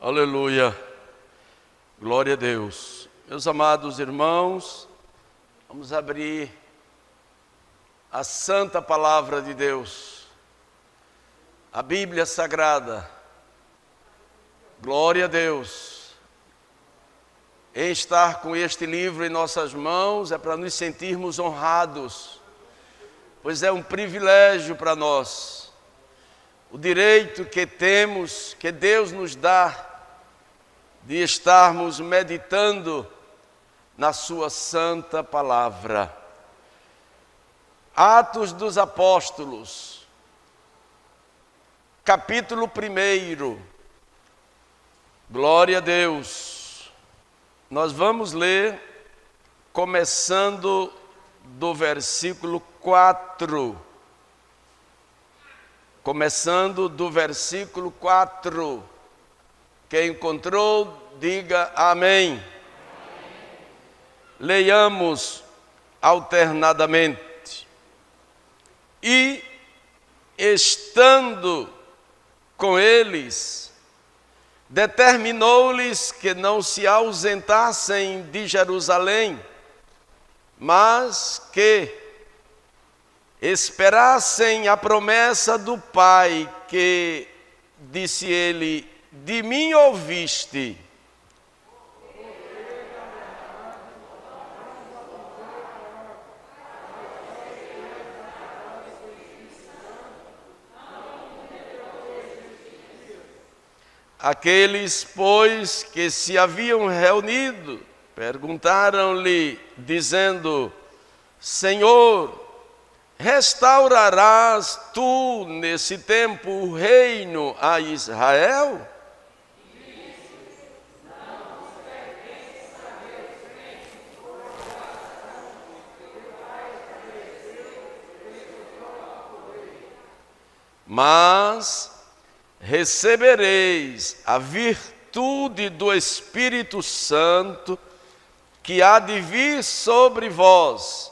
Aleluia, glória a Deus. Meus amados irmãos, vamos abrir a santa palavra de Deus, a Bíblia Sagrada. Glória a Deus. Em estar com este livro em nossas mãos é para nos sentirmos honrados, pois é um privilégio para nós, o direito que temos, que Deus nos dá, de estarmos meditando na sua santa palavra. Atos dos Apóstolos, capítulo 1. Glória a Deus. Nós vamos ler, começando do versículo 4. Começando do versículo 4. Quem encontrou, diga amém. Amém. Leiamos alternadamente. E, estando com eles, determinou-lhes que não se ausentassem de Jerusalém, mas que esperassem a promessa do Pai, que, disse ele, de mim ouviste. Aqueles, pois, que se haviam reunido, perguntaram-lhe, dizendo: Senhor, restaurarás tu nesse tempo o reino a Israel? Mas recebereis a virtude do Espírito Santo, que há de vir sobre vós,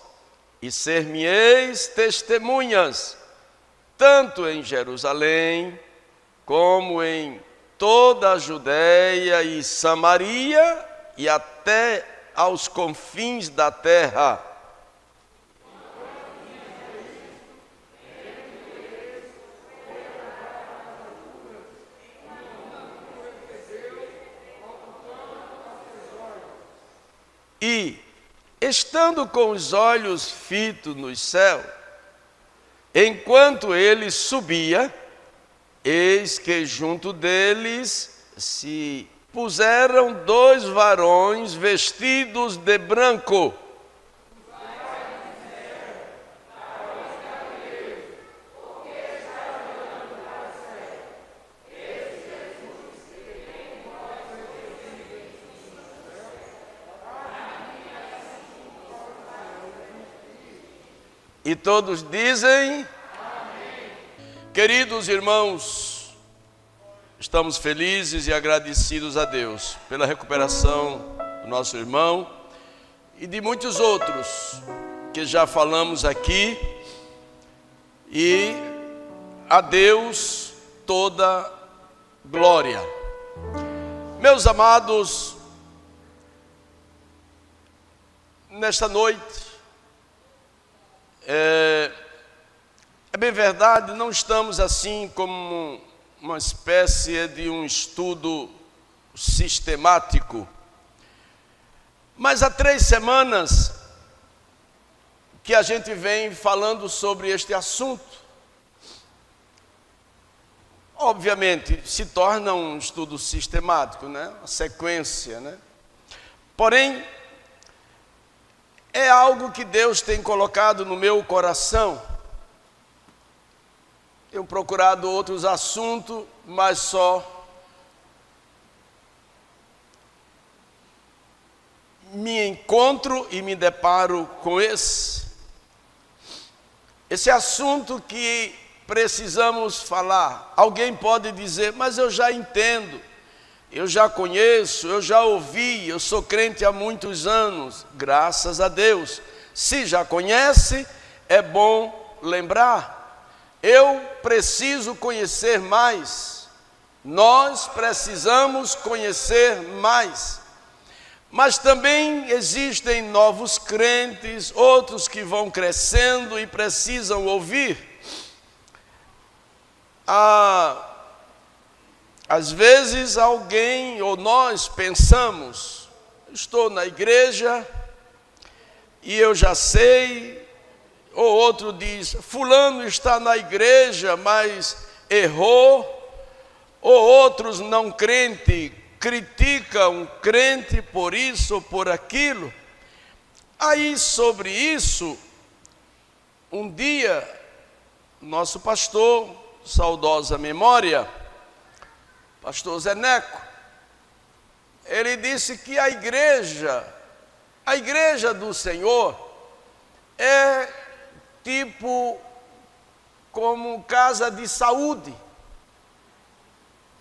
e ser-me-eis testemunhas, tanto em Jerusalém, como em toda a Judéia e Samaria, e até aos confins da terra. E, estando com os olhos fitos no céu, enquanto ele subia, eis que junto deles se puseram 2 varões vestidos de branco. E todos dizem: amém. Queridos irmãos, estamos felizes e agradecidos a Deus pela recuperação do nosso irmão e de muitos outros que já falamos aqui, e a Deus toda glória. Meus amados, nesta noite, é bem verdade, não estamos assim como uma espécie de um estudo sistemático, mas há 3 semanas que a gente vem falando sobre este assunto. Obviamente, se torna um estudo sistemático, né? Uma sequência, né? Porém, é algo que Deus tem colocado no meu coração. Tenho procurado outros assuntos, mas só me encontro e me deparo com esse assunto que precisamos falar. Alguém pode dizer: mas eu já entendo, eu já conheço, eu já ouvi, eu sou crente há muitos anos. Graças a Deus. Se já conhece, é bom lembrar. Eu preciso conhecer mais. Nós precisamos conhecer mais. Mas também existem novos crentes, outros que vão crescendo e precisam ouvir. Às vezes alguém ou nós pensamos, estou na igreja e eu já sei, ou outro diz, fulano está na igreja, mas errou, ou outros não crentes criticam crente por isso ou por aquilo. Aí sobre isso, um dia, nosso pastor, saudosa memória, pastor Zeneco, ele disse que a igreja do Senhor é tipo como casa de saúde.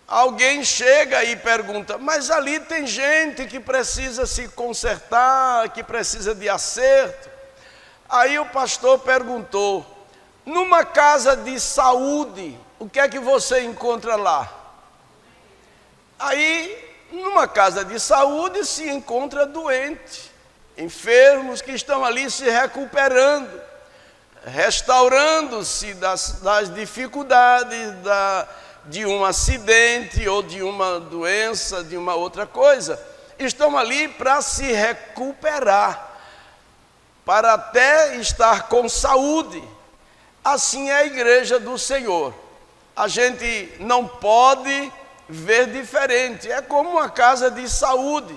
Alguém chega e pergunta, mas ali tem gente que precisa se consertar, que precisa de acerto. Aí o pastor perguntou, numa casa de saúde, o que é que você encontra lá? Aí, numa casa de saúde se encontra doente, enfermos que estão ali se recuperando, restaurando-se das dificuldades, de um acidente ou de uma doença, de uma outra coisa. Estão ali para se recuperar, para até estar com saúde. Assim é a igreja do Senhor. A gente não pode ver diferente. É como uma casa de saúde.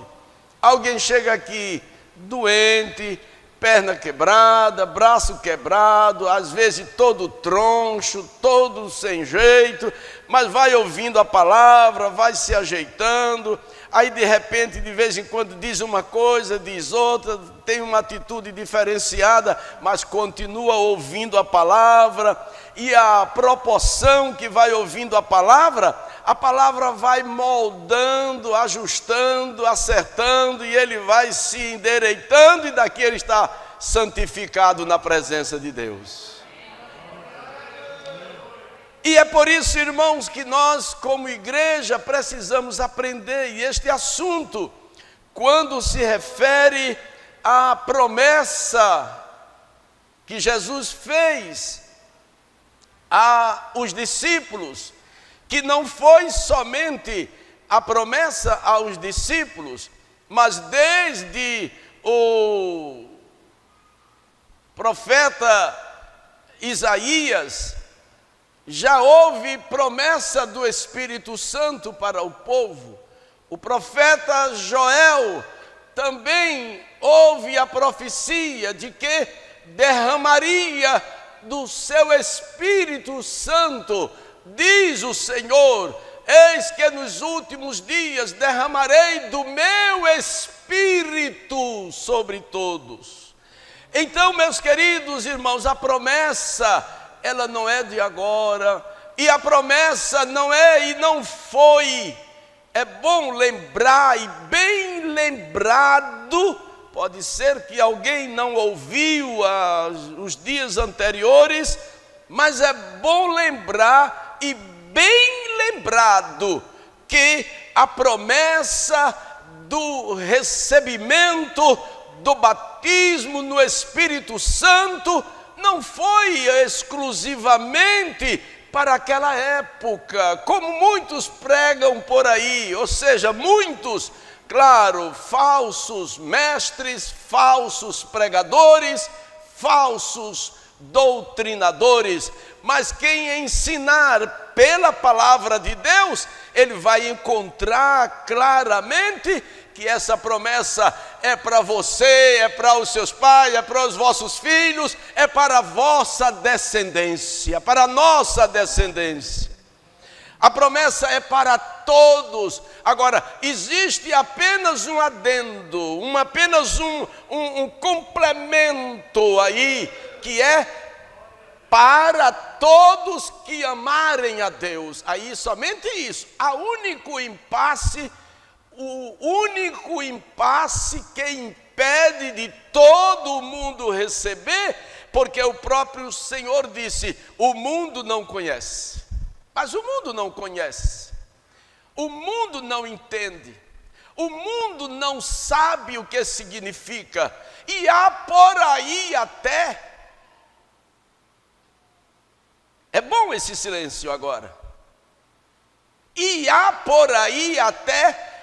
Alguém chega aqui doente, perna quebrada, braço quebrado, às vezes todo troncho, todo sem jeito, mas vai ouvindo a palavra, vai se ajeitando, aí de repente, de vez em quando diz uma coisa, diz outra, tem uma atitude diferenciada, mas continua ouvindo a palavra, e a proporção que vai ouvindo a palavra vai moldando, ajustando, acertando, e ele vai se endireitando, e daqui ele está santificado na presença de Deus. E é por isso, irmãos, que nós, como igreja, precisamos aprender. E este assunto, quando se refere à promessa que Jesus fez aos discípulos, que não foi somente a promessa aos discípulos, mas desde o profeta Isaías, já houve promessa do Espírito Santo para o povo. O profeta Joel também houve a profecia de que derramaria do seu Espírito Santo. Diz o Senhor, eis que nos últimos dias derramarei do meu Espírito sobre todos. Então, meus queridos irmãos, a promessa, ela não é de agora, e a promessa não é e não foi. É bom lembrar, e bem lembrado, pode ser que alguém não ouviu os dias anteriores, mas é bom lembrar e bem lembrado que a promessa do recebimento do batismo no Espírito Santo não foi exclusivamente para aquela época, como muitos pregam por aí, ou seja, muitos, claro, falsos mestres, falsos pregadores, falsos doutrinadores, mas quem ensinar pela palavra de Deus, ele vai encontrar claramente que essa promessa é para você, é para os seus pais, é para os vossos filhos, é para a vossa descendência, para a nossa descendência. A promessa é para todos. Agora, existe apenas um adendo, apenas um complemento aí, que é para todos que amarem a Deus. Aí somente isso. O único impasse que impede de todo mundo receber, porque o próprio Senhor disse, o mundo não conhece. Mas o mundo não conhece. O mundo não entende. O mundo não sabe o que significa. E há por aí até... É bom esse silêncio agora. E há por aí até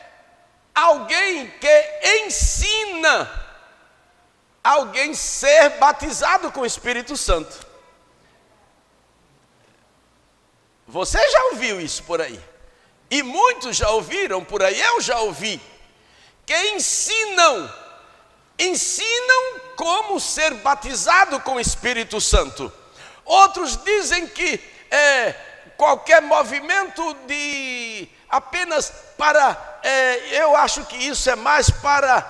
alguém que ensina alguém ser batizado com o Espírito Santo. Você já ouviu isso por aí? E muitos já ouviram por aí, eu já ouvi. Que ensinam como ser batizado com o Espírito Santo. Outros dizem que qualquer movimento de apenas para, eu acho que isso é mais para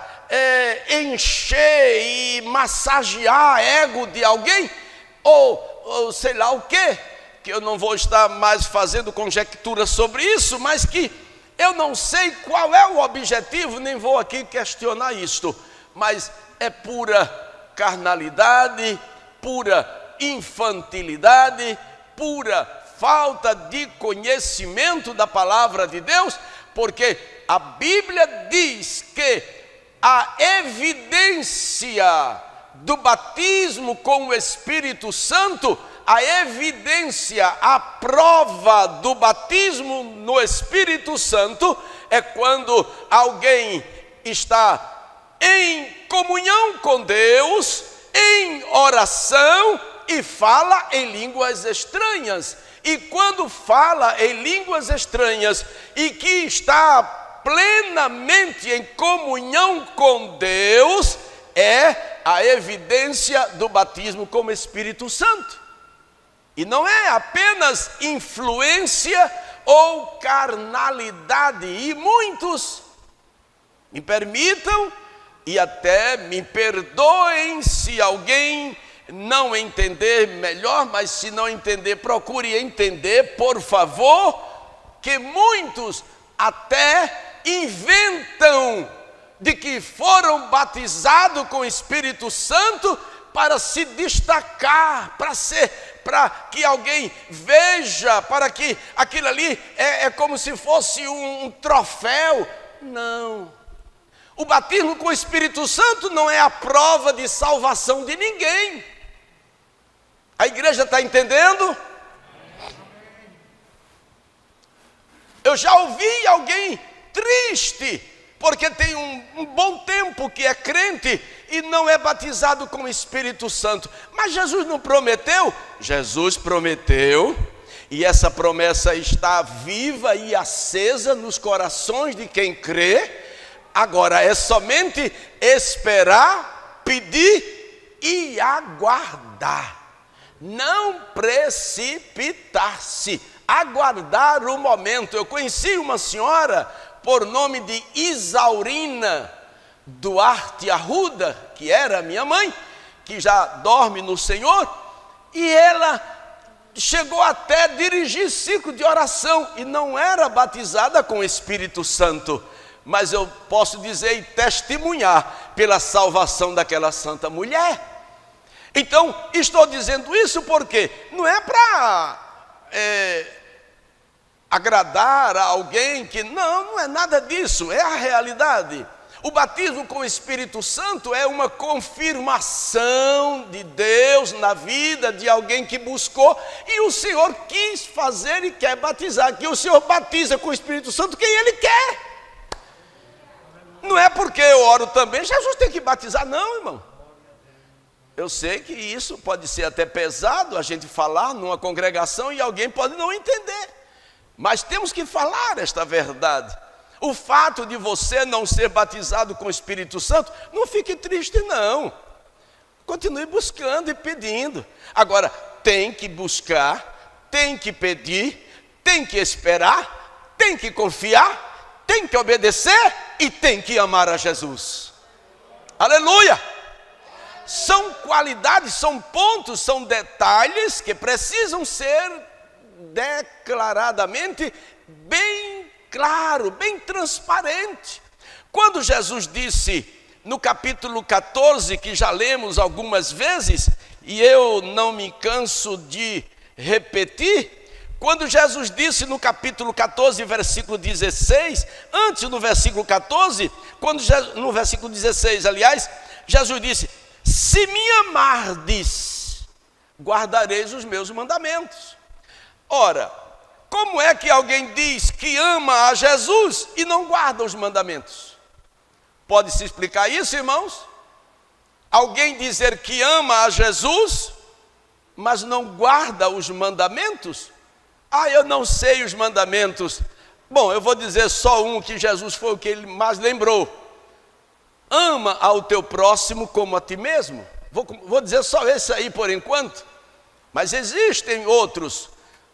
encher e massagear ego de alguém, ou sei lá o quê, que eu não vou estar mais fazendo conjectura sobre isso, mas que eu não sei qual é o objetivo, nem vou aqui questionar isto, mas é pura carnalidade, pura infantilidade, pura falta de conhecimento da palavra de Deus, porque a Bíblia diz que a evidência do batismo com o Espírito Santo, a evidência, a prova do batismo no Espírito Santo é quando alguém está em comunhão com Deus, em oração e fala em línguas estranhas. E quando fala em línguas estranhas e que está plenamente em comunhão com Deus, é a evidência do batismo com o Espírito Santo. E não é apenas influência ou carnalidade. E muitos, me permitam e até me perdoem se alguém não entender melhor, mas se não entender, procure entender, por favor, que muitos até inventam de que foram batizados com o Espírito Santo para se destacar, para que alguém veja, para que aquilo ali é como se fosse um troféu. Não. O batismo com o Espírito Santo não é a prova de salvação de ninguém. A igreja está entendendo? Eu já ouvi alguém triste, porque tem um bom tempo que é crente e não é batizado com o Espírito Santo. Mas Jesus não prometeu? Jesus prometeu, e essa promessa está viva e acesa nos corações de quem crê. Agora é somente esperar, pedir e aguardar. Não precipitar-se, aguardar o momento. Eu conheci uma senhora por nome de Isaurina Duarte Arruda, que era minha mãe, que já dorme no Senhor, e ela chegou até a dirigir ciclo de oração e não era batizada com o Espírito Santo, mas eu posso dizer e testemunhar pela salvação daquela santa mulher. Então, estou dizendo isso porque não é para agradar a alguém que... Não é nada disso, é a realidade. O batismo com o Espírito Santo é uma confirmação de Deus na vida de alguém que buscou, e o Senhor quis fazer e quer batizar, que o Senhor batiza com o Espírito Santo quem Ele quer. Não é porque eu oro também, Jesus tem que batizar, não, irmão. Eu sei que isso pode ser até pesado, a gente falar numa congregação e alguém pode não entender. Mas temos que falar esta verdade. O fato de você não ser batizado com o Espírito Santo, não fique triste não. Continue buscando e pedindo. Agora, tem que buscar, tem que pedir, tem que esperar, tem que confiar, tem que obedecer e tem que amar a Jesus. Aleluia! São qualidades, são pontos, são detalhes que precisam ser declaradamente bem claro, bem transparente. Quando Jesus disse no capítulo 14, que já lemos algumas vezes, e eu não me canso de repetir, Quando Jesus disse no capítulo 14, versículo 16, antes do versículo 14, no versículo 16, aliás, Jesus disse: se me amardes, guardareis os meus mandamentos. Ora, como é que alguém diz que ama a Jesus e não guarda os mandamentos? Pode-se explicar isso, irmãos? Alguém dizer que ama a Jesus, mas não guarda os mandamentos? Eu não sei os mandamentos. Bom, eu vou dizer só um, que Jesus foi o que ele mais lembrou: ama ao teu próximo como a ti mesmo. Vou dizer só esse aí por enquanto, mas existem outros: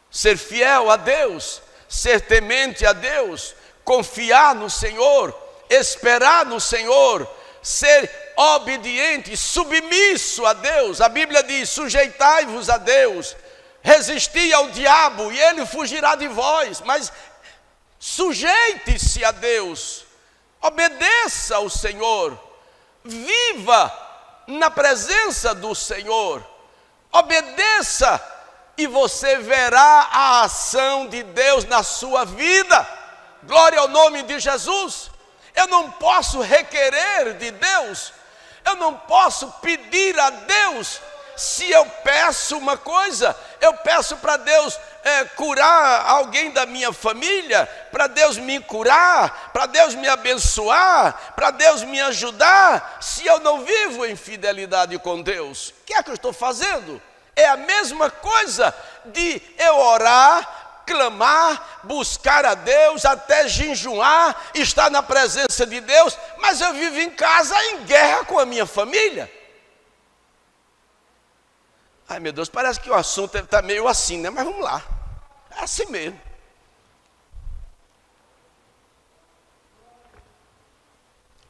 ser fiel a Deus, ser temente a Deus, confiar no Senhor, esperar no Senhor, ser obediente, submisso a Deus. A Bíblia diz: sujeitai-vos a Deus, resisti ao diabo e ele fugirá de vós. Mas sujeite-se a Deus, obedeça ao Senhor, viva na presença do Senhor, obedeça, e você verá a ação de Deus na sua vida. Glória ao nome de Jesus. Eu não posso requerer de Deus, eu não posso pedir a Deus. Se eu peço uma coisa, eu peço para Deus curar alguém da minha família, para Deus me curar, para Deus me abençoar, para Deus me ajudar. Se eu não vivo em fidelidade com Deus, o que é que eu estou fazendo? É a mesma coisa de eu orar, clamar, buscar a Deus, até jejuar, estar na presença de Deus, mas eu vivo em casa em guerra com a minha família. Ai, meu Deus, parece que o assunto está meio assim, né? Mas vamos lá, é assim mesmo.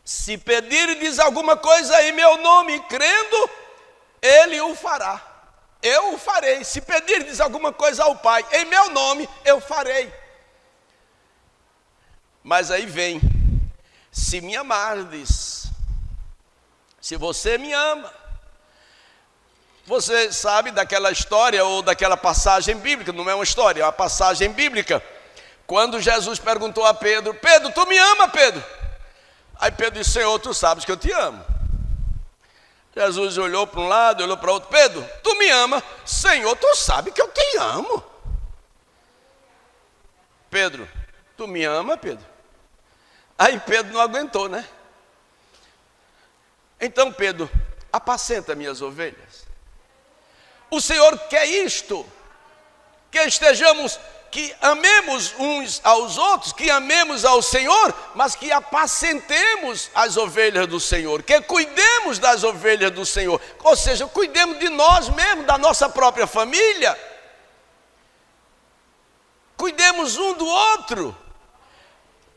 Se pedirdes alguma coisa em meu nome, crendo, Ele o fará. Eu o farei. Se pedirdes alguma coisa ao Pai em meu nome, eu farei. Mas aí vem: se me amardes, se você me ama. Você sabe daquela história ou daquela passagem bíblica? Não é uma história, é uma passagem bíblica. Quando Jesus perguntou a Pedro: Pedro, tu me ama, Pedro? Aí Pedro disse: Senhor, tu sabes que eu te amo. Jesus olhou para um lado, olhou para outro: Pedro, tu me ama? Senhor, tu sabe que eu te amo. Pedro, tu me ama, Pedro? Aí Pedro não aguentou, né? Então Pedro, apacenta minhas ovelhas. O Senhor quer isto, que estejamos, que amemos uns aos outros, que amemos ao Senhor, mas que apacentemos as ovelhas do Senhor, que cuidemos das ovelhas do Senhor, ou seja, cuidemos de nós mesmos, da nossa própria família, cuidemos um do outro.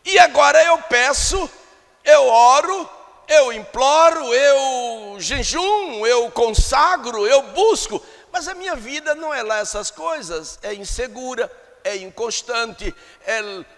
E agora eu peço, eu oro, eu imploro, eu jejuo, eu consagro, eu busco, mas a minha vida não é lá essas coisas, é insegura, é inconstante,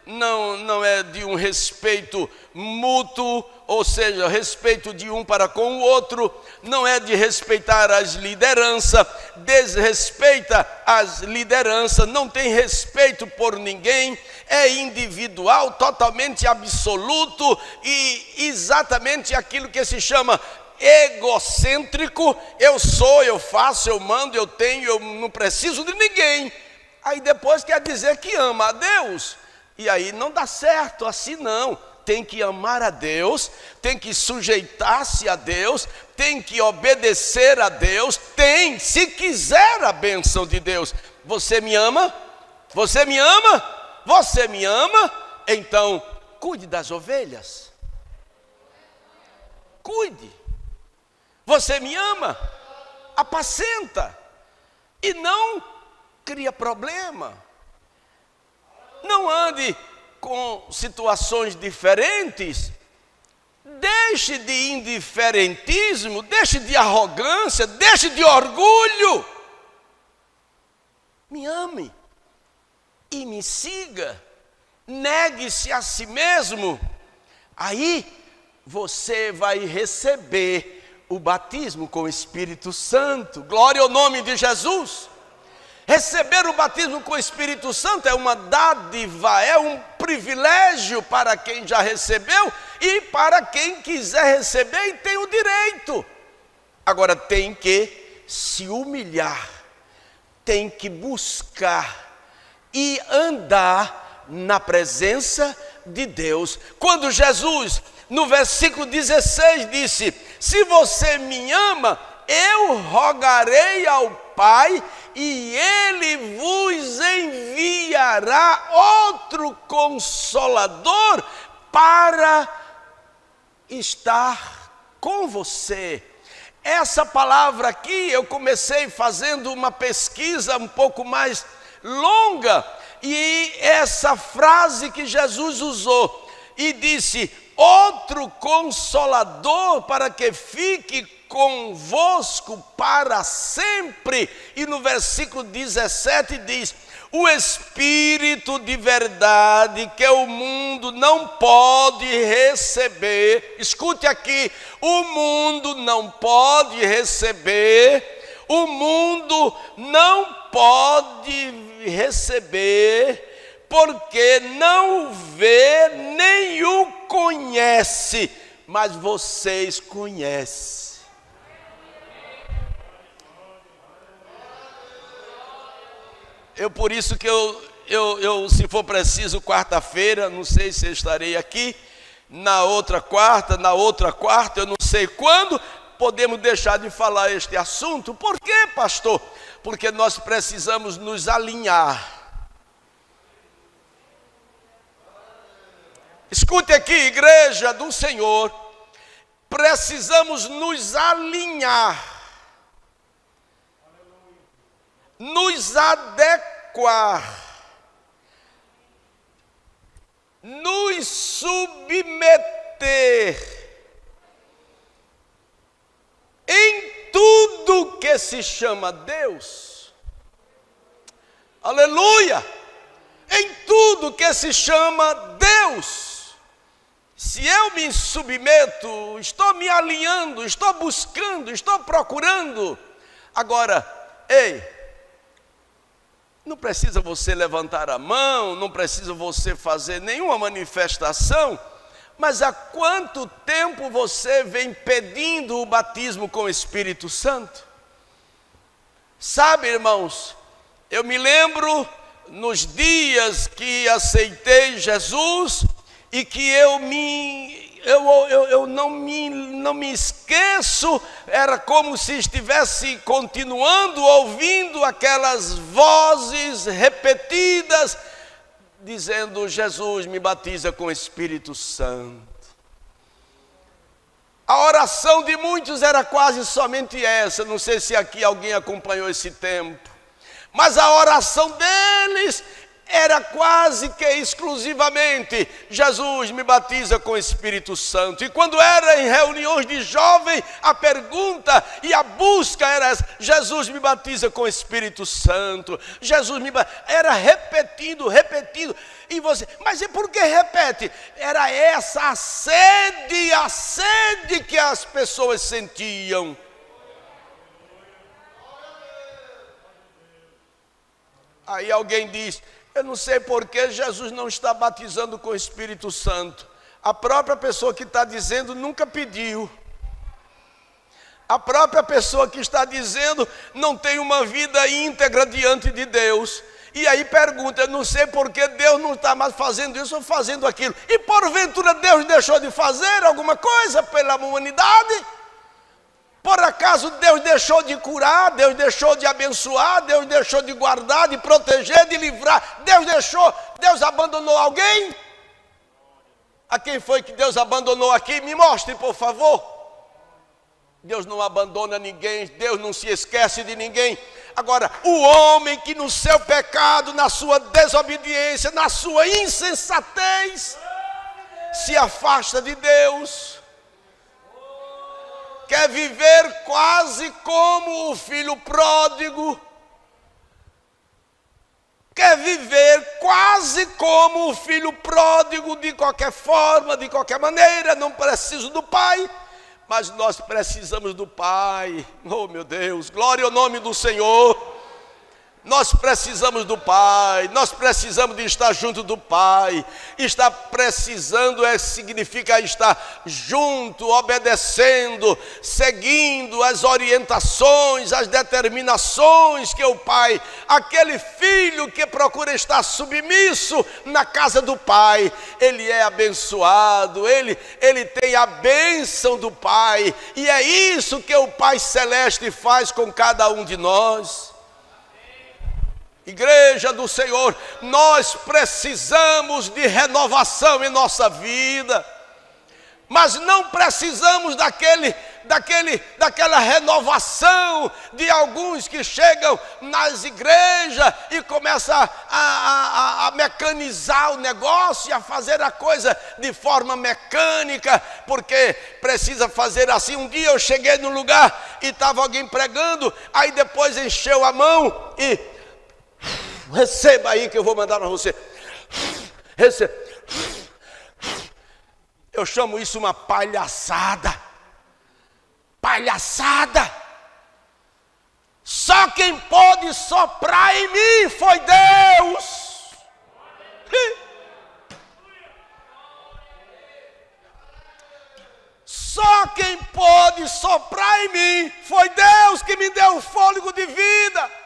não é de um respeito mútuo, ou seja, respeito de um para com o outro, não é de respeitar as lideranças, desrespeita as lideranças, não tem respeito por ninguém, é individual, totalmente absoluto e exatamente aquilo que se chama egocêntrico. Eu sou, eu faço, eu mando, eu tenho, eu não preciso de ninguém. Aí depois quer dizer que ama a Deus, e aí não dá certo, assim não. Tem que amar a Deus, tem que sujeitar-se a Deus, tem que obedecer a Deus, se quiser a bênção de Deus. Você me ama? Você me ama? Você me ama? Então cuide das ovelhas. Cuide. Você me ama? Apacenta. E não cria problema. Não ande com situações diferentes. Deixe de indiferentismo, deixe de arrogância, deixe de orgulho. Me ame e me siga. Negue-se a si mesmo. Aí você vai receber o batismo com o Espírito Santo. Glória ao nome de Jesus. Receber o batismo com o Espírito Santo é uma dádiva, é um privilégio para quem já recebeu e para quem quiser receber e tem o direito. Agora tem que se humilhar, tem que buscar e andar na presença de Deus. Quando Jesus, no versículo 16, disse: se você me ama, eu rogarei ao Pai e Ele vos enviará outro Consolador para estar com você. Essa palavra aqui, eu comecei fazendo uma pesquisa um pouco mais longa, e essa frase que Jesus usou, e disse: outro Consolador para que fique convosco para sempre. E no versículo 17 diz: o Espírito de verdade que o mundo não pode receber. Escute aqui, o mundo não pode receber, o mundo não pode receber, porque não o vê nem o conhece, mas vocês conhecem. Por isso que eu, se for preciso, quarta-feira, não sei se eu estarei aqui, na outra quarta, eu não sei quando, podemos deixar de falar este assunto. Por quê, pastor? Porque nós precisamos nos alinhar. Escute aqui, igreja do Senhor, precisamos nos alinhar, nos adequar, nos submeter em tudo que se chama Deus. Aleluia! Em tudo que se chama Deus. Se eu me submeto, estou me alinhando, estou buscando, estou procurando. Agora, ei, não precisa você levantar a mão, não precisa você fazer nenhuma manifestação, mas há quanto tempo você vem pedindo o batismo com o Espírito Santo? Sabe, irmãos, eu me lembro nos dias que aceitei Jesus e que eu não me esqueço, era como se estivesse continuando ouvindo aquelas vozes repetidas, dizendo: Jesus, me batiza com o Espírito Santo. A oração de muitos era quase somente essa, não sei se aqui alguém acompanhou esse tempo, mas a oração deles era quase que exclusivamente: Jesus, me batiza com o Espírito Santo. E quando era em reuniões de jovem, a pergunta e a busca era essa: Jesus, me batiza com o Espírito Santo. Jesus, era repetindo. E você, mas e por que repete? Era essa a sede que as pessoas sentiam. Aí alguém diz: eu não sei por que Jesus não está batizando com o Espírito Santo. A própria pessoa que está dizendo nunca pediu. A própria pessoa que está dizendo não tem uma vida íntegra diante de Deus. E aí pergunta: eu não sei por que Deus não está mais fazendo isso ou fazendo aquilo. E porventura Deus deixou de fazer alguma coisa pela humanidade? Por acaso Deus deixou de curar, Deus deixou de abençoar, Deus deixou de guardar, de proteger, de livrar? Deus abandonou alguém? A quem foi que Deus abandonou aqui? Me mostre, por favor. Deus não abandona ninguém, Deus não se esquece de ninguém. Agora, o homem que no seu pecado, na sua desobediência, na sua insensatez, se afasta de Deus, quer viver quase como o filho pródigo, de qualquer forma, de qualquer maneira. Não preciso do Pai, mas nós precisamos do Pai. Oh meu Deus, glória ao nome do Senhor. Nós precisamos do Pai, nós precisamos de estar junto do Pai. Estar precisando significa estar junto, obedecendo, seguindo as orientações, as determinações que o Pai, aquele filho que procura estar submisso na casa do Pai, ele é abençoado, ele tem a bênção do Pai, e é isso que o Pai Celeste faz com cada um de nós. Igreja do Senhor, nós precisamos de renovação em nossa vida, mas não precisamos daquela renovação de alguns que chegam nas igrejas e começam a mecanizar o negócio e a fazer a coisa de forma mecânica, porque precisa fazer assim. Um dia eu cheguei num lugar e estava alguém pregando, aí depois encheu a mão e... receba aí que eu vou mandar para você. Receba. Eu chamo isso uma palhaçada. Palhaçada. Só quem pode soprar em mim foi Deus. Só quem pode soprar em mim foi Deus que me deu o fôlego de vida.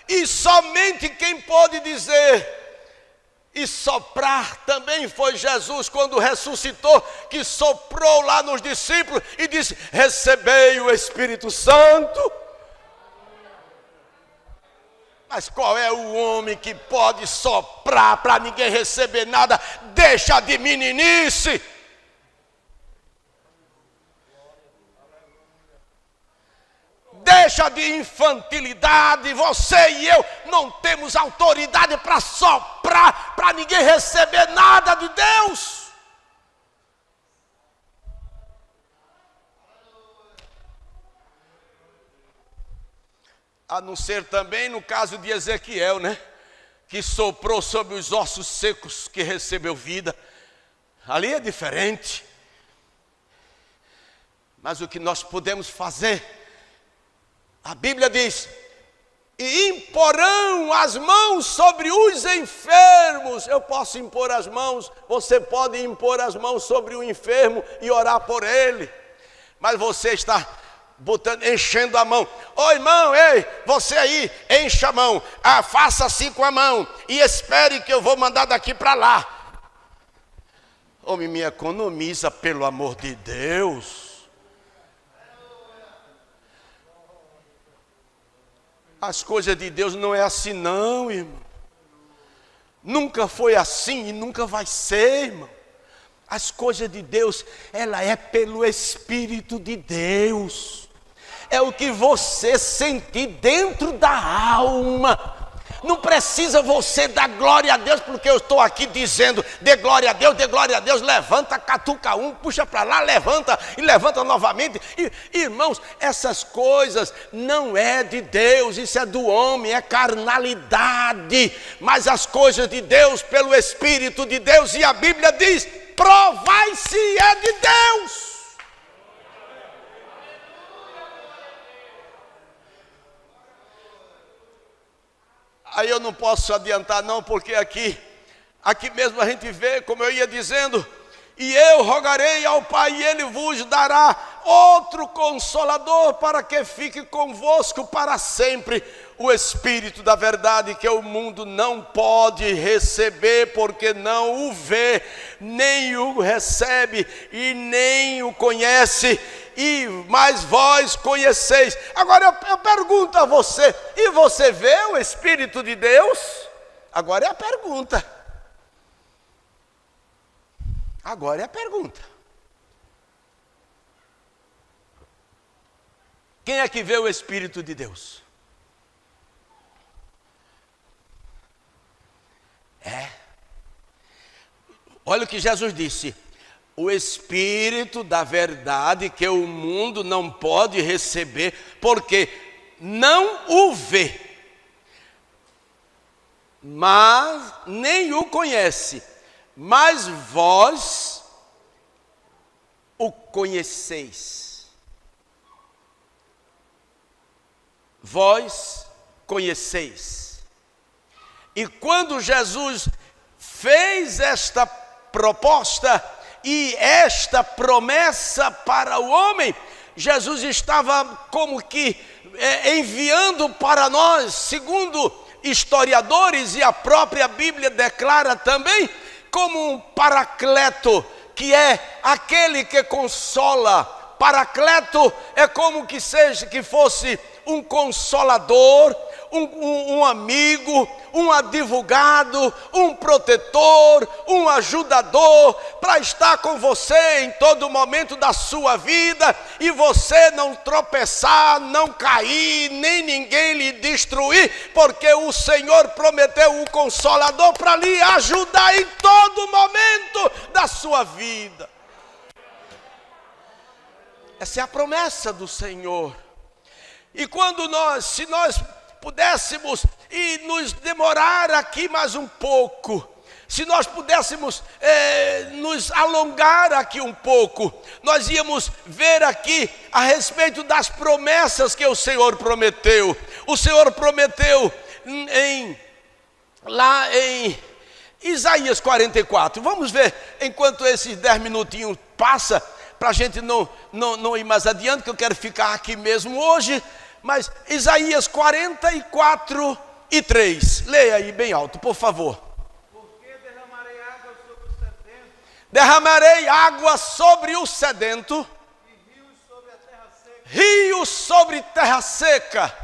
E somente quem pode dizer e soprar também foi Jesus, quando ressuscitou, que soprou lá nos discípulos e disse: recebei o Espírito Santo. Mas qual é o homem que pode soprar para ninguém receber nada? Deixa de meninice. Deixa de infantilidade. Você e eu não temos autoridade para soprar, para ninguém receber nada de Deus. A não ser também no caso de Ezequiel, né? Que soprou sobre os ossos secos, que recebeu vida. Ali é diferente. Mas o que nós podemos fazer, a Bíblia diz: e imporão as mãos sobre os enfermos. Eu posso impor as mãos, você pode impor as mãos sobre o enfermo e orar por ele. Mas você está enchendo a mão. Ô irmão, ei, você aí, encha a mão. Faça assim com a mão e espere que eu vou mandar daqui para lá. Homem, me economiza, pelo amor de Deus. As coisas de Deus não é assim não, irmão. Nunca foi assim e nunca vai ser, irmão. As coisas de Deus, ela é pelo Espírito de Deus. É o que você sentir dentro da alma. Não precisa você dar glória a Deus, porque eu estou aqui dizendo: dê glória a Deus, dê glória a Deus. Levanta, catuca um, puxa para lá, levanta e levanta novamente. Irmãos, essas coisas não é de Deus, isso é do homem, é carnalidade. Mas as coisas de Deus, pelo Espírito de Deus, e a Bíblia diz: provai se é de Deus. Aí eu não posso adiantar não, porque aqui mesmo a gente vê, como eu ia dizendo: e eu rogarei ao Pai e Ele vos dará outro Consolador, para que fique convosco para sempre, o Espírito da verdade, que o mundo não pode receber, porque não o vê, nem o recebe e nem o conhece, mas vós conheceis. Agora eu pergunto a você: e você vê o Espírito de Deus? Agora é a pergunta. Agora é a pergunta. Quem é que vê o Espírito de Deus? Olha o que Jesus disse: o Espírito da verdade, que o mundo não pode receber, porque não o vê, mas nem o conhece, mas vós o conheceis. Vós conheceis. E quando Jesus fez esta proposta e esta promessa para o homem, Jesus estava como que enviando para nós, segundo historiadores e a própria Bíblia declara também, como um paracleto, que é aquele que consola. Paracleto é como que fosse um consolador, um amigo, um advogado, um protetor, um ajudador, para estar com você em todo momento da sua vida, e você não tropeçar, não cair, nem ninguém lhe destruir, porque o Senhor prometeu o Consolador para lhe ajudar em todo momento da sua vida. Essa é a promessa do Senhor. E quando se nós pudéssemos e nos demorar aqui mais um pouco, se nós pudéssemos nos alongar aqui um pouco, nós íamos ver aqui a respeito das promessas que o Senhor prometeu. O Senhor prometeu lá em Isaías 44. Vamos ver, enquanto esses 10 minutinhos passam, para a gente não ir mais adiante, que eu quero ficar aqui mesmo hoje. Mas Isaías 44 e 3, leia aí bem alto, por favor. Porque derramarei água sobre o sedento. Derramarei água sobre o sedento. E rios sobre a terra seca. Rios sobre terra seca.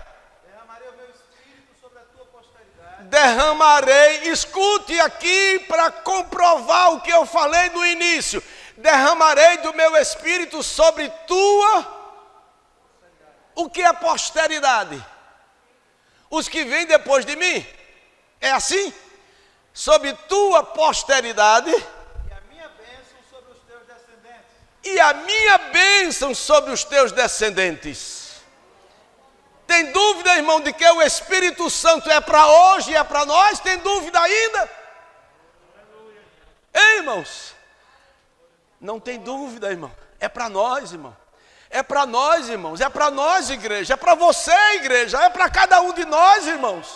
Derramarei o meu espírito sobre a tua posteridade. Derramarei, escute aqui para comprovar o que eu falei no início. Derramarei do meu espírito sobre tua. O que é posteridade? Os que vêm depois de mim. É assim? Sobre tua posteridade. E a minha bênção sobre os teus descendentes. E a minha bênção sobre os teus descendentes. Tem dúvida, irmão, de que o Espírito Santo é para hoje e é para nós? Tem dúvida ainda? Ei, irmãos? Não tem dúvida, irmão. É para nós, irmão. É para nós, irmãos, é para nós, igreja, é para você, igreja, é para cada um de nós, irmãos.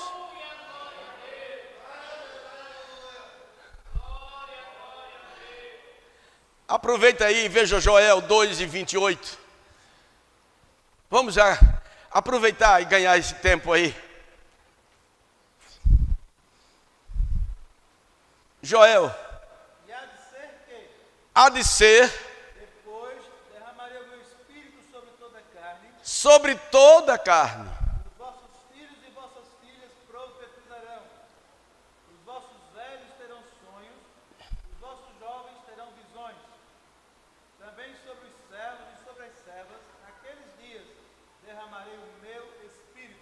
Aproveita aí e veja Joel 2:28. Vamos já aproveitar e ganhar esse tempo aí. Joel. E há de ser que? Há de ser. Sobre toda a carne. Os vossos filhos e vossas filhas profetizarão. Os vossos velhos terão sonhos. Os vossos jovens terão visões. Também sobre os servos e sobre as servas, naqueles dias, derramarei o meu espírito.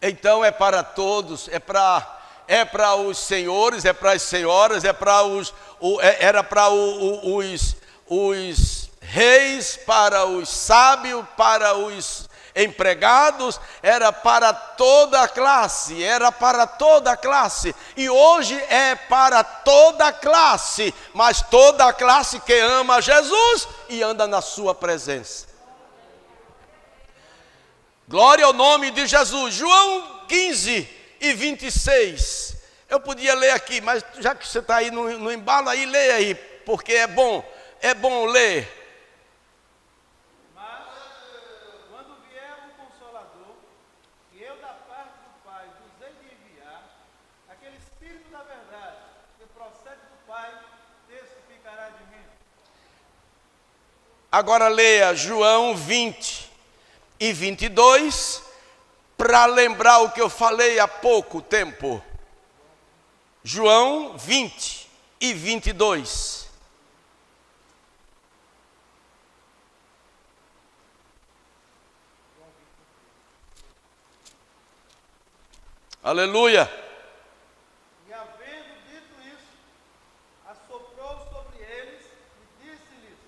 Então é para todos, é para os senhores, é para as senhoras, era para os reis, para os sábios, para os empregados, era para toda a classe, e hoje é para toda a classe, mas toda a classe que ama Jesus e anda na sua presença. Glória ao nome de Jesus. João 15:26, eu podia ler aqui, mas já que você está aí no embalo, aí leia aí, porque é bom ler. Agora leia João 20:22, para lembrar o que eu falei há pouco tempo. João 20:22. Aleluia. E havendo dito isso, assoprou sobre eles e disse-lhes: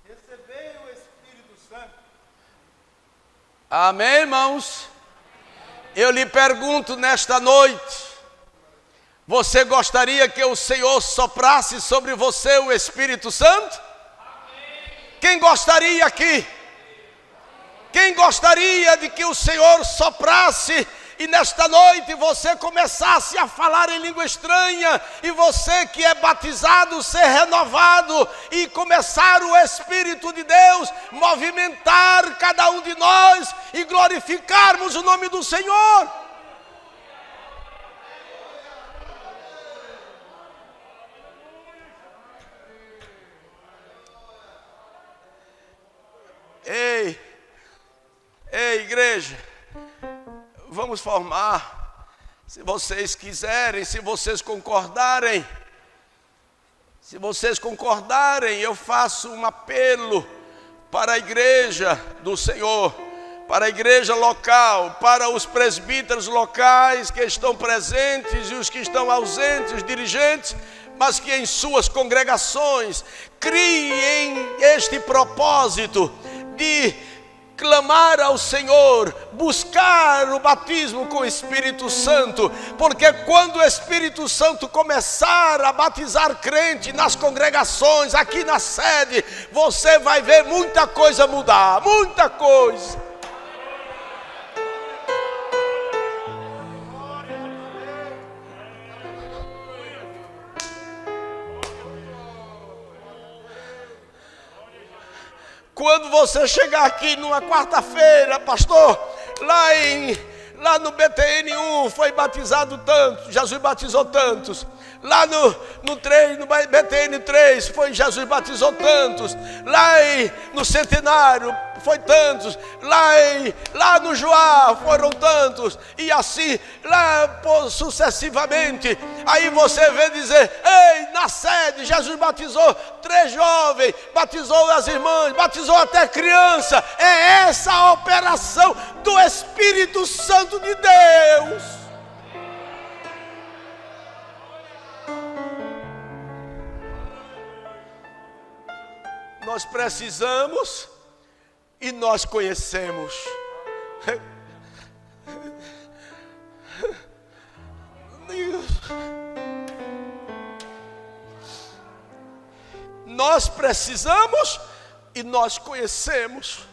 recebei o Espírito Santo. Amém, irmãos? Eu lhe pergunto nesta noite, você gostaria que o Senhor soprasse sobre você o Espírito Santo? Quem gostaria aqui? Quem gostaria de que o Senhor soprasse e nesta noite você começasse a falar em língua estranha, e você que é batizado ser renovado, e começar o Espírito de Deus movimentar cada um de nós e glorificarmos o nome do Senhor. Ei, igreja, vamos formar, se vocês quiserem, se vocês concordarem, eu faço um apelo para a igreja do Senhor, para a igreja local, para os presbíteros locais que estão presentes e os que estão ausentes, os dirigentes, mas que em suas congregações criem este propósito de clamar ao Senhor, buscar o batismo com o Espírito Santo, porque quando o Espírito Santo começar a batizar crente nas congregações, aqui na sede, você vai ver muita coisa mudar, muita coisa. Quando você chegar aqui numa quarta-feira, pastor, lá no BTN1 foi batizado tanto, Jesus batizou tantos. Lá no BTN3 foi Jesus batizou tantos. Lá no Centenário foi tantos. Lá no Joá foram tantos. E assim, lá sucessivamente. Aí você vê dizer, ei, na sede Jesus batizou 3 jovens, batizou as irmãs, batizou até criança. É essa a operação do Espírito Santo de Deus. Nós precisamos e nós conhecemos. Nós precisamos e nós conhecemos.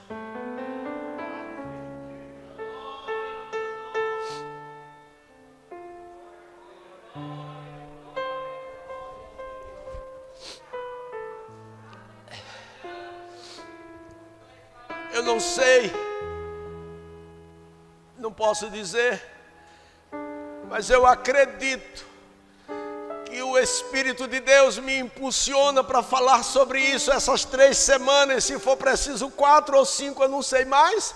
Eu não sei, não posso dizer, mas eu acredito que o Espírito de Deus me impulsiona para falar sobre isso essas 3 semanas, se for preciso 4 ou 5, eu não sei mais,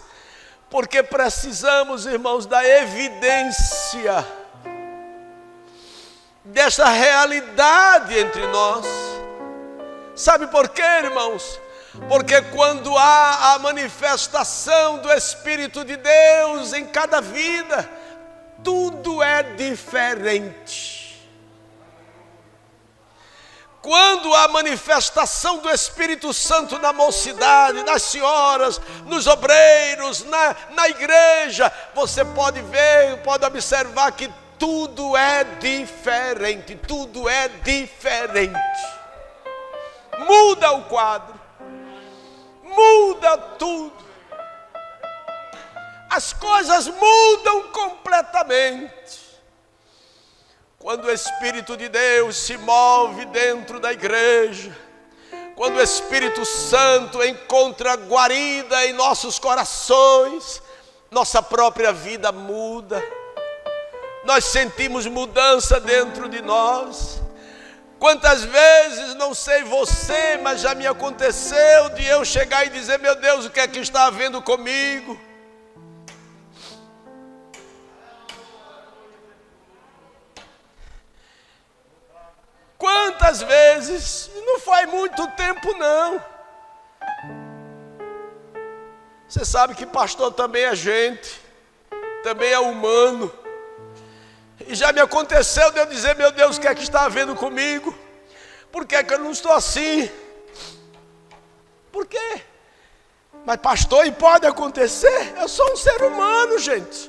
porque precisamos, irmãos, da evidência dessa realidade entre nós. Sabe por quê, irmãos? Porque quando há a manifestação do Espírito de Deus em cada vida, tudo é diferente. Quando há a manifestação do Espírito Santo na mocidade, nas senhoras, nos obreiros, na igreja, você pode ver, pode observar que tudo é diferente, tudo é diferente. Muda o quadro. Muda tudo, as coisas mudam completamente. Quando o Espírito de Deus se move dentro da igreja, quando o Espírito Santo encontra guarida em nossos corações, nossa própria vida muda, nós sentimos mudança dentro de nós. Quantas vezes, não sei você, mas já me aconteceu de eu chegar e dizer, meu Deus, o que é que está havendo comigo? Quantas vezes, não faz muito tempo não. Você sabe que pastor também é gente, também é humano. E já me aconteceu de eu dizer, meu Deus, o que é que está havendo comigo? Por que é que eu não estou assim? Por quê? Mas pastor, e pode acontecer? Eu sou um ser humano, gente.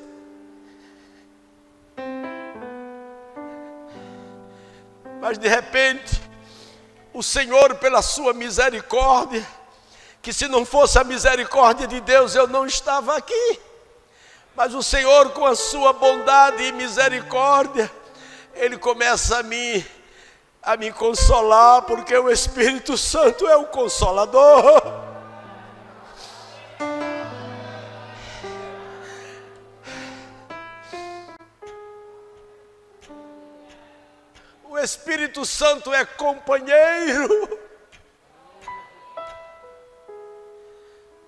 Mas de repente, o Senhor, pela sua misericórdia, que se não fosse a misericórdia de Deus, eu não estava aqui. Mas o Senhor, com a sua bondade e misericórdia, Ele começa a me consolar, porque o Espírito Santo é o Consolador. O Espírito Santo é companheiro.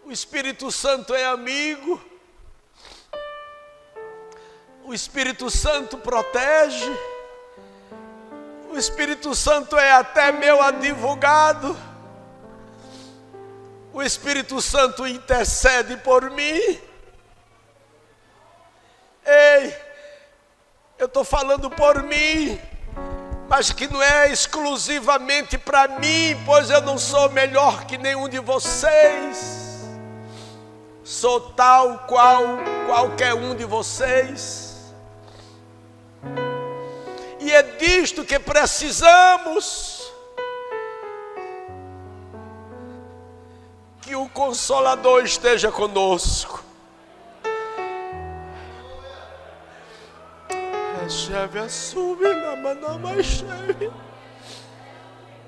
O Espírito Santo é amigo. O Espírito Santo protege. O Espírito Santo é até meu advogado. O Espírito Santo intercede por mim. Ei, eu estou falando por mim, mas que não é exclusivamente para mim, pois eu não sou melhor que nenhum de vocês. Sou tal qual qualquer um de vocês. E é disto que precisamos, que o Consolador esteja conosco. Chave a subir na manama chave.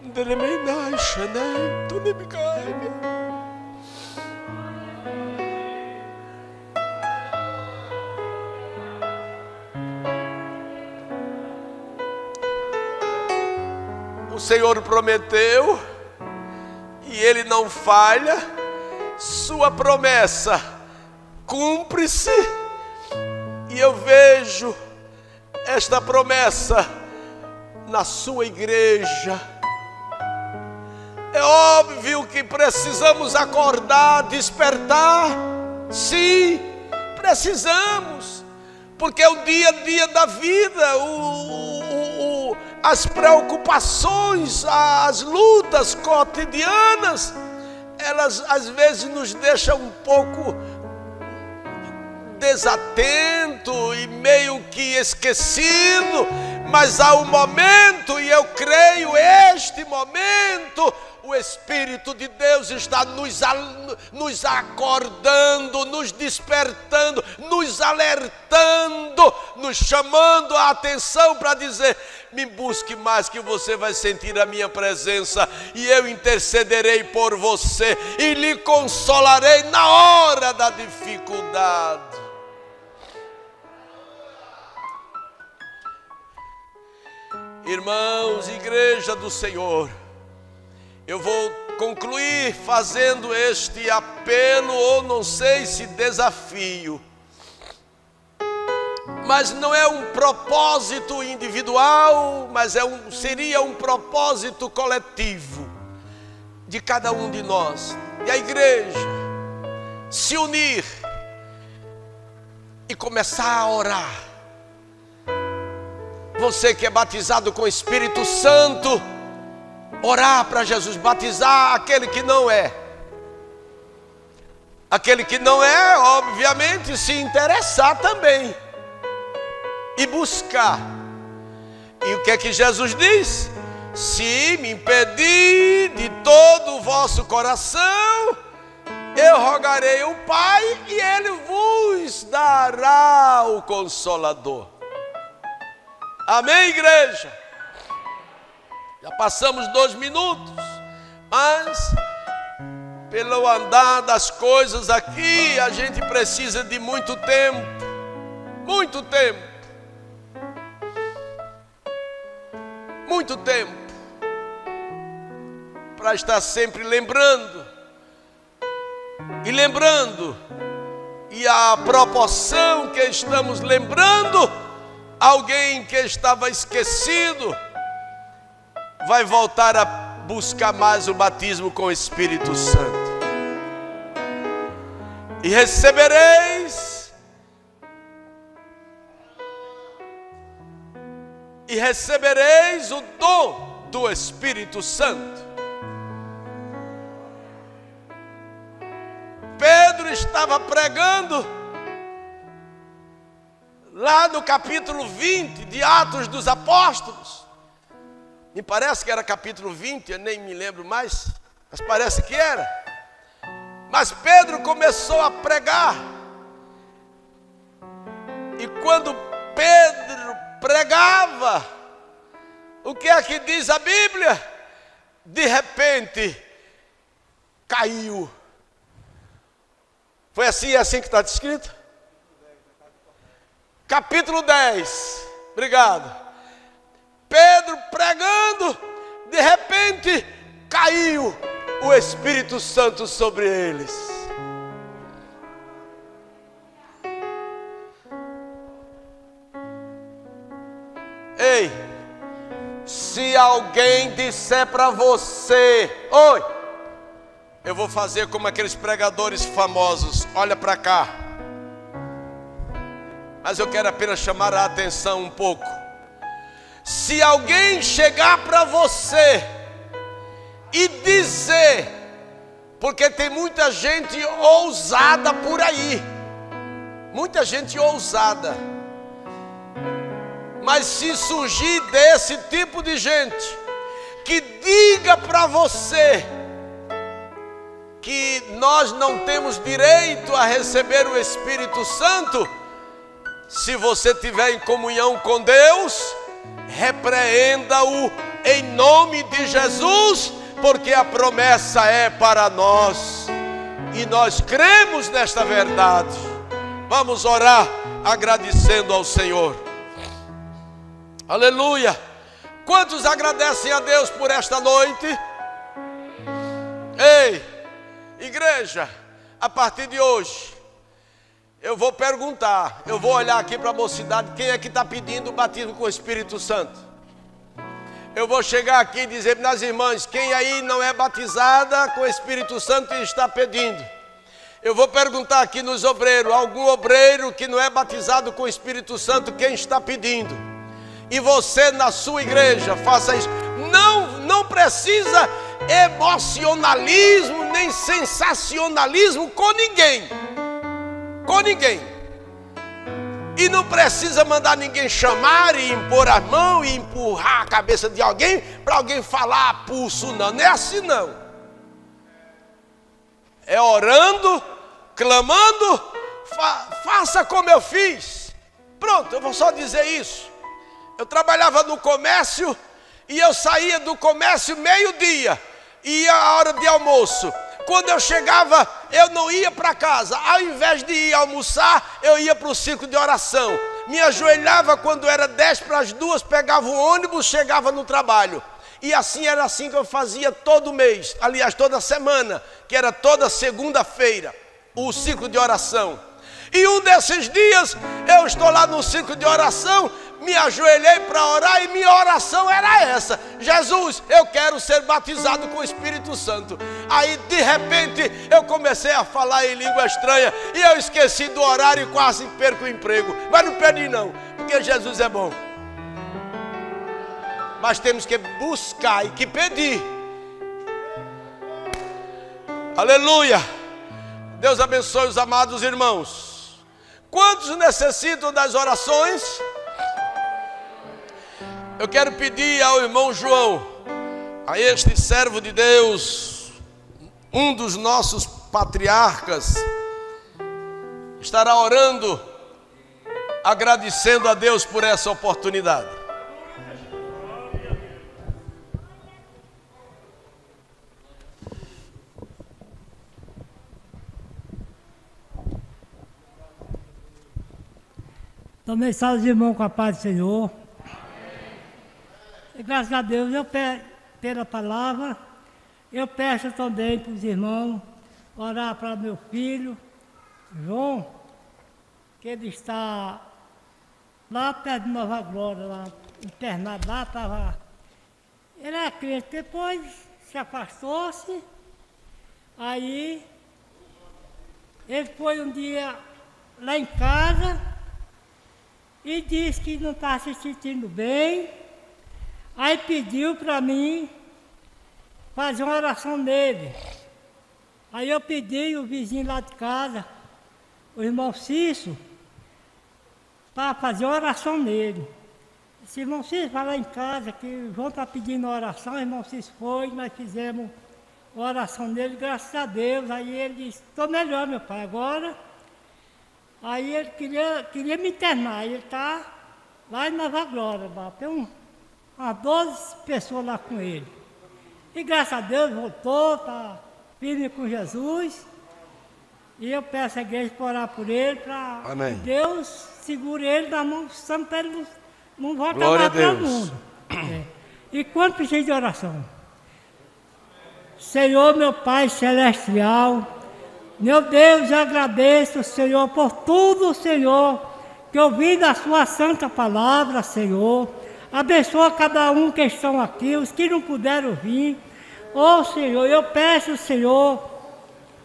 Dremenai chanel tu ne bicabe. O Senhor prometeu e Ele não falha. Sua promessa cumpre-se. E eu vejo esta promessa na sua igreja. É óbvio que precisamos acordar, despertar. Sim, precisamos, porque é o dia a dia da vida, as preocupações, as lutas cotidianas, elas às vezes nos deixam um pouco desatento e meio que esquecido, mas há um momento, e eu creio este momento, o Espírito de Deus está nos acordando, nos despertando, nos alertando, nos chamando a atenção para dizer: me busque mais, que você vai sentir a minha presença, e eu intercederei por você e lhe consolarei na hora da dificuldade. Irmãos, igreja do Senhor, eu vou concluir fazendo este apelo, ou não sei se desafio, mas não é um propósito individual, mas seria um propósito coletivo de cada um de nós, e a igreja se unir e começar a orar. Você que é batizado com o Espírito Santo, orar para Jesus, batizar aquele que não é. Aquele que não é, obviamente, se interessar também e buscar. E o que é que Jesus diz? Se me pedir de todo o vosso coração, eu rogarei ao Pai e Ele vos dará o Consolador. Amém, igreja? Já passamos 2 minutos, mas pelo andar das coisas aqui, a gente precisa de muito tempo, muito tempo, muito tempo, para estar sempre lembrando, e a proporção que estamos lembrando, alguém que estava esquecido vai voltar a buscar mais o batismo com o Espírito Santo. E recebereis o dom do Espírito Santo. Pedro estava pregando lá no capítulo 20 de Atos dos Apóstolos. Me parece que era capítulo 20, eu nem me lembro mais, mas parece que era. Mas Pedro começou a pregar, quando Pedro pregava, o que é que diz a Bíblia? De repente, caiu. Foi assim, é assim que está escrito? Capítulo 10, obrigado. Pedro pregando, de repente, caiu o Espírito Santo sobre eles. Ei, se alguém disser para você, oi, eu vou fazer como aqueles pregadores famosos, olha para cá. Mas eu quero apenas chamar a atenção um pouco. Se alguém chegar para você e dizer, porque tem muita gente ousada por aí, muita gente ousada, mas se surgir desse tipo de gente que diga para você que nós não temos direito a receber o Espírito Santo, se você estiver em comunhão com Deus, repreenda-o em nome de Jesus, porque a promessa é para nós e nós cremos nesta verdade. Vamos orar agradecendo ao Senhor. Aleluia! Quantos agradecem a Deus por esta noite? Ei, igreja, a partir de hoje eu vou perguntar, eu vou olhar aqui para a mocidade, quem é que está pedindo o batismo com o Espírito Santo? Eu vou chegar aqui e dizer para as irmãs, quem aí não é batizada com o Espírito Santo e está pedindo? Eu vou perguntar aqui nos obreiros, algum obreiro que não é batizado com o Espírito Santo, quem está pedindo? E você na sua igreja, faça isso. Não precisa emocionalismo, nem sensacionalismo com ninguém. Com ninguém. E não precisa mandar ninguém chamar e impor a mão e empurrar a cabeça de alguém para alguém falar a pulso, não. Não é assim não. É orando, clamando, faça como eu fiz. Pronto, eu vou só dizer isso. Eu trabalhava no comércio e eu saía do comércio meio-dia e ia à hora de almoço. Quando eu chegava, eu não ia para casa. Ao invés de ir almoçar, eu ia para o círculo de oração. Me ajoelhava quando era 1:50, pegava o ônibus, chegava no trabalho. E assim era assim que eu fazia todo mês. Aliás, toda semana, que era toda segunda-feira, o círculo de oração. E um desses dias, eu estou lá no círculo de oração, me ajoelhei para orar e minha oração era essa: Jesus, eu quero ser batizado com o Espírito Santo. Aí de repente eu comecei a falar em língua estranha e eu esqueci do horário e quase perco o emprego. Mas não perdi não, porque Jesus é bom. Mas temos que buscar e que pedir. Aleluia. Deus abençoe os amados irmãos. Quantos necessitam das orações? Eu quero pedir ao irmão João, a este servo de Deus, um dos nossos patriarcas, estará orando, agradecendo a Deus por essa oportunidade. Também salve os irmãos com a paz do Senhor. E graças a Deus, pela palavra, eu peço também para os irmãos orar para meu filho, João, que ele está lá perto de Nova Glória, lá, internado lá, estava. Ele era crente, depois se afastou-se, aí ele foi um dia lá em casa e disse que não estava se sentindo bem. Aí pediu para mim fazer uma oração nele. Aí eu pedi o vizinho lá de casa, o irmão Cício, para fazer uma oração nele. Disse: irmão Cício, vai lá em casa que o João está pedindo uma oração. O irmão Cício foi, nós fizemos uma oração nele, graças a Deus. Aí ele disse: estou melhor, meu pai, agora Aí ele queria me internar, ele está lá em Nova Glória, tem umas 12 pessoas lá com ele. E graças a Deus voltou, está firme com Jesus. E eu peço à igreja para orar por ele, para que Deus segure ele na mão santa, para ele não voltar lá para o mundo. E quando precisa de oração? Senhor, meu Pai celestial, meu Deus, eu agradeço, Senhor, por tudo, Senhor, que eu vi da sua santa palavra, Senhor. Abençoa cada um que estão aqui, os que não puderam vir. Oh, Senhor, eu peço, Senhor,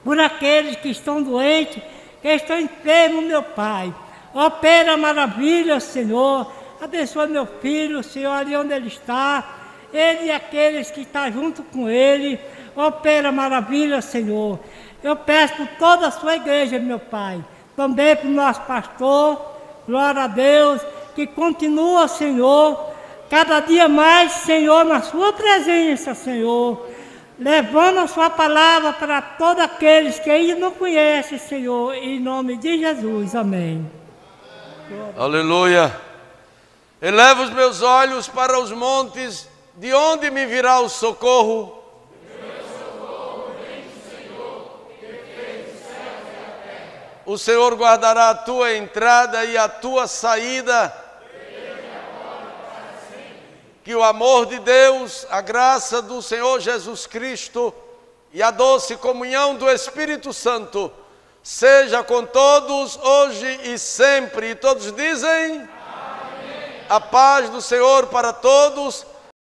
por aqueles que estão doentes, que estão enfermos, meu Pai. Opera maravilha, Senhor. Abençoa meu filho, Senhor, ali onde ele está. Ele e aqueles que estão junto com ele. Opera maravilha, Senhor. Eu peço por toda a sua igreja, meu Pai. Também para o nosso pastor. Glória a Deus. Que continua, Senhor, cada dia mais, Senhor, na sua presença, Senhor. Levando a sua palavra para todos aqueles que ainda não conhecem, Senhor. Em nome de Jesus. Amém. Aleluia. Eleva os meus olhos para os montes, de onde me virá o socorro? O Senhor guardará a tua entrada e a tua saída. Que o amor de Deus, a graça do Senhor Jesus Cristo e a doce comunhão do Espírito Santo seja com todos hoje e sempre. E todos dizem: amém. A paz do Senhor para todos.